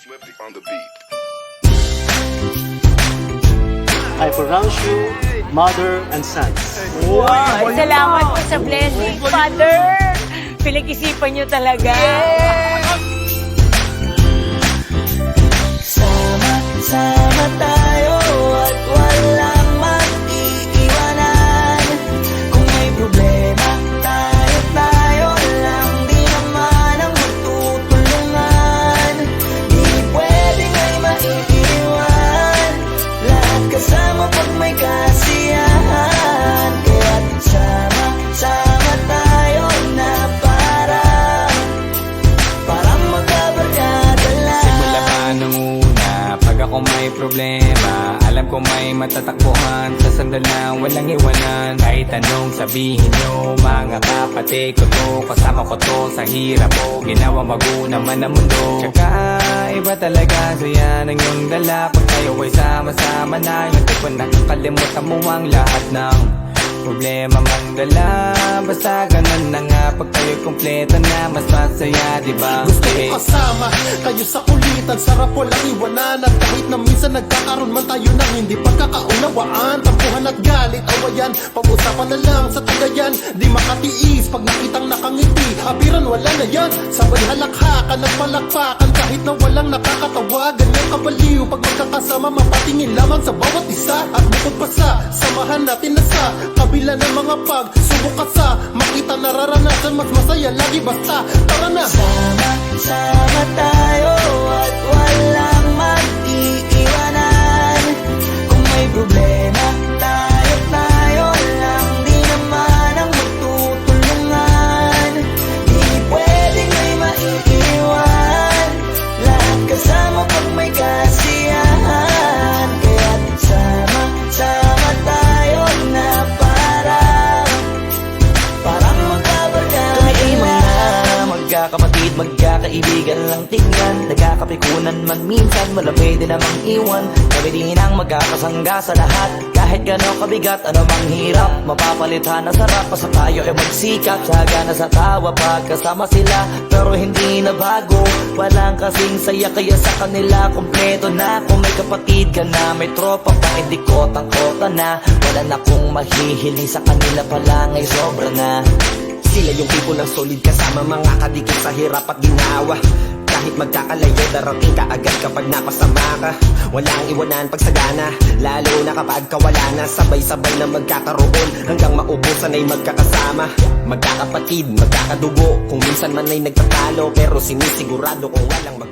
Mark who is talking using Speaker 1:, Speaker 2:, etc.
Speaker 1: Flippy on the beat.
Speaker 2: I pronounce you mother and sons.
Speaker 3: Wow, salamat po sa blessing, Father. Pinag-isipan niyo talaga.
Speaker 4: Sama tayo at walang mag-iiwanan. Kung may problema, tayo lang. Di naman ang magtutulungan. Di pwedeng ay maiiwan. Lahat kasama pag may kasiyahan. Kaya't sama tayo na parang magkabarkada lang.
Speaker 5: Simula pa nung una, pag ako may problema, alam ko may matatakbuhan. Sa sandal na walang iwanan. Kahit anong sabihin nyo, mga kapatid ko to, kasama ko to sa hirap mo. Ginawa mago naman ang mundo. Tsaka iba talaga, saya ng iyong dala. Pag tayo ay sama-sama na, hindi ko nakakalimutan mo ang lahat ng problema mang dala. Basta ganun na nga, pag tayo kompleto na, mas masaya, diba?
Speaker 6: Gusto ko kasama kayo sa kulitan. Sarap walang iwanan. At kahit na minsan nagkakaroon man tayo ng hindi pagkakaunawaan, tampuhan at galit, awayan, pag-usapan na lang sa tagayan. Di makatiis pag nakitang nakangiti, abiran wala na yan. Sabay halakhakan at palakpakan kahit na walang nakakatawa. Ganyan kabaliw pag magkakasama, mapatingin lamang sa bawat isa. At bukod pa sa samahan natin na sa kabila ng mga pagsubok at sa makita nararanasan, mas masaya lagi basta tara na.
Speaker 4: Sama tayo at walang mag-iiwanan. Kung may problema, tayo lang. Di naman ang magtutulungan. Di pwedeng ay maiiwan. Lahat kasama pag may kasiyahan. Kaya't sama tayo na parang magkabarkada. Kami mga magkakapatid, magkakaibigan lang tingnan. Nagkakapikunan man minsan, malapit din namang iwan. Kami din ang magkakasangga sa lahat. Kahit gano'ng kabigat, ano mang hirap, mapapalitan na sarap. Basta tayo ay magsikap, sagana sa tawa pagkasama sila. Pero hindi na bago, walang kasing saya. Kaya sa kanila kompleto na. Kung may kapatid ka na, may tropa pa, hindi kotang-kota na. Wala na kong mahihiling sa kanila pa lang ay sobra na.
Speaker 7: Sila yung tipo ng solid kasama, mga kadikit sa hirap at ginawa. Kahit magkakalayo, darating ka agad kapag napasama ka. Walang iwanan pag sagana, lalo na kapag kawala na. Sabay-sabay na magkakaroon, hanggang maubusan ay magkakasama. Magkakapatid, magkakadugo, kung minsan man ay nagtatalo, pero sinisigurado kung walang